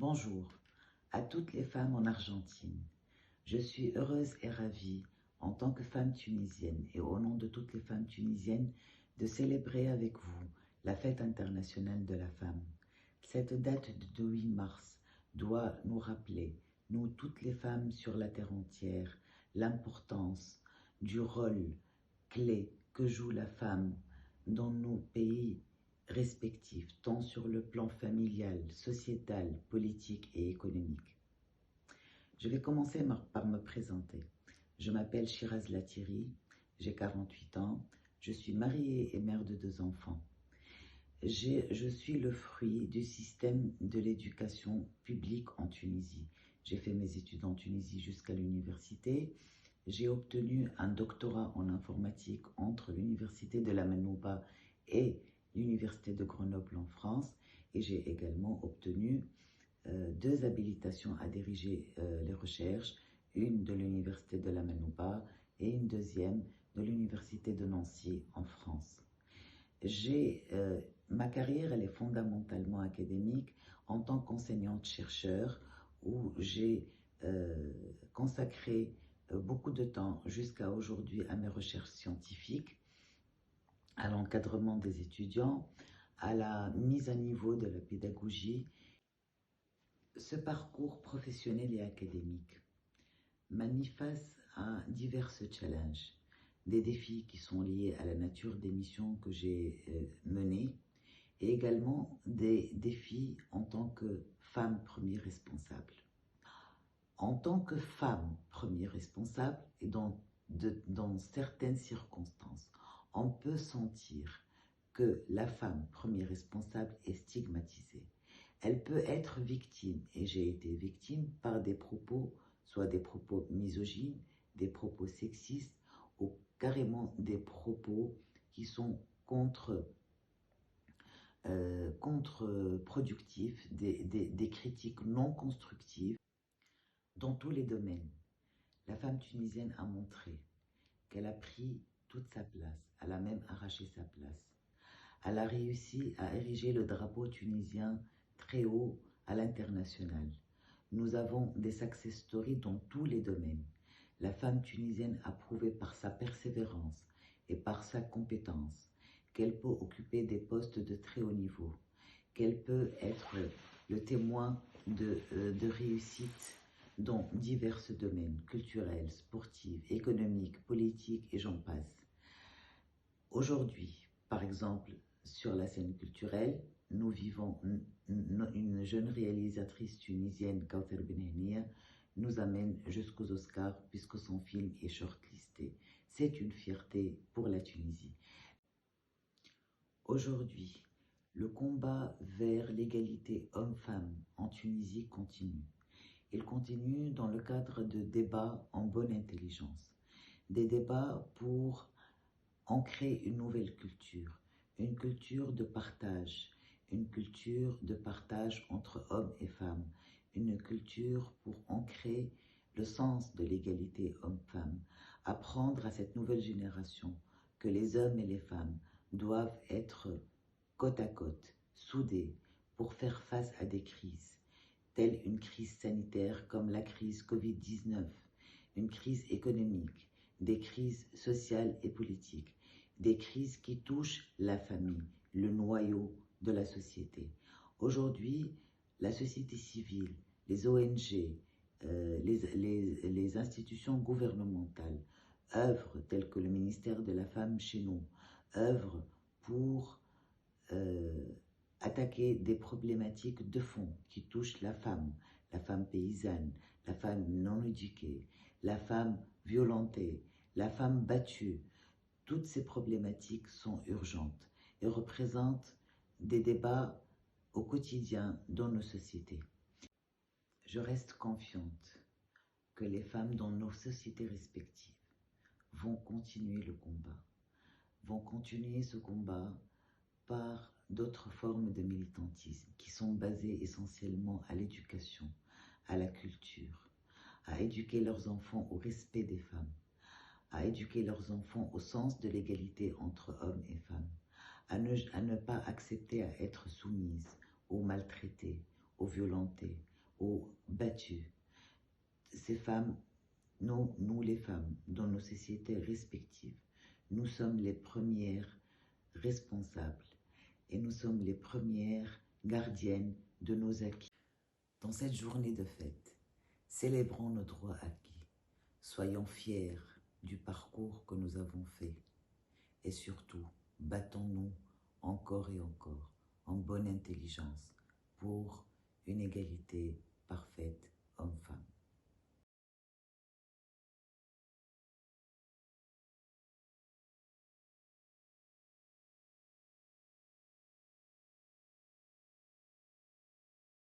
Bonjour à toutes les femmes en Argentine. Je suis heureuse et ravie, en tant que femme tunisienne et au nom de toutes les femmes tunisiennes, de célébrer avec vous la fête internationale de la femme. Cette date du 8 mars doit nous rappeler, nous toutes les femmes sur la terre entière, l'importance du rôle clé que joue la femme dans nos pays respectifs, tant sur le plan familial, sociétal, politique et économique. Je vais commencer par me présenter. Je m'appelle Shiraz Latiri, j'ai 48 ans, je suis mariée et mère de 2 enfants. Je suis le fruit du système de l'éducation publique en Tunisie. J'ai fait mes études en Tunisie jusqu'à l'université. J'ai obtenu un doctorat en informatique entre l'université de la Manouba et l'université de Grenoble en France. Et j'ai également obtenu 2 habilitations à diriger les recherches, une de l'université de la Manouba et une deuxième de l'université de Nancy en France. Ma carrière, elle est fondamentalement académique en tant qu'enseignante-chercheur où j'ai consacré beaucoup de temps jusqu'à aujourd'hui à mes recherches scientifiques, à l'encadrement des étudiants, à la mise à niveau de la pédagogie. Ce parcours professionnel et académique m'a mis face à divers challenges, des défis qui sont liés à la nature des missions que j'ai menées et également des défis en tant que femme premier responsable. En tant que femme premier responsable et dans certaines circonstances, on peut sentir que la femme premier responsable est stigmatisée. Elle peut être victime, et j'ai été victime, par des propos, soit des propos misogynes, des propos sexistes, ou carrément des propos qui sont contre-productifs, des critiques non constructives. Dans tous les domaines, la femme tunisienne a montré qu'elle a pris toute sa place, elle a même arraché sa place. Elle a réussi à ériger le drapeau tunisien très haut à l'international. Nous avons des success stories dans tous les domaines. La femme tunisienne a prouvé par sa persévérance et par sa compétence qu'elle peut occuper des postes de très haut niveau, qu'elle peut être le témoin de réussite dans divers domaines, culturels, sportifs, économiques, politiques et j'en passe. Aujourd'hui, par exemple, sur la scène culturelle, nous vivons une jeune réalisatrice tunisienne, Kauter Benhenia, nous amène jusqu'aux Oscars puisque son film est shortlisté. C'est une fierté pour la Tunisie. Aujourd'hui, le combat vers l'égalité homme-femme en Tunisie continue. Il continue dans le cadre de débats en bonne intelligence. Des débats pour ancrer une nouvelle culture, une culture de partage entre hommes et femmes, une culture pour ancrer le sens de l'égalité homme-femme, apprendre à cette nouvelle génération que les hommes et les femmes doivent être côte à côte, soudés pour faire face à des crises, telle une crise sanitaire comme la crise Covid-19, une crise économique, des crises sociales et politiques, des crises qui touchent la famille, le noyau de la société. Aujourd'hui, la société civile, les ONG, les institutions gouvernementales œuvrent, telles que le ministère de la Femme chez nous, œuvrent pour attaquer des problématiques de fond qui touchent la femme paysanne, la femme non éduquée, la femme violentée, la femme battue. Toutes ces problématiques sont urgentes et représentent des débats au quotidien dans nos sociétés. Je reste confiante que les femmes dans nos sociétés respectives vont continuer le combat, vont continuer ce combat par d'autres formes de militantisme qui sont basées essentiellement à l'éducation, à la culture, à éduquer leurs enfants au respect des femmes, à éduquer leurs enfants au sens de l'égalité entre hommes et femmes, à ne pas accepter à être soumises, aux maltraitées, aux violentées, ou battues. Ces femmes, nous les femmes, dans nos sociétés respectives, nous sommes les premières responsables et nous sommes les premières gardiennes de nos acquis. Dans cette journée de fête, célébrons nos droits acquis, soyons fiers du parcours que nous avons fait et surtout, battons-nous encore et encore en bonne intelligence pour une égalité parfaite homme-femme.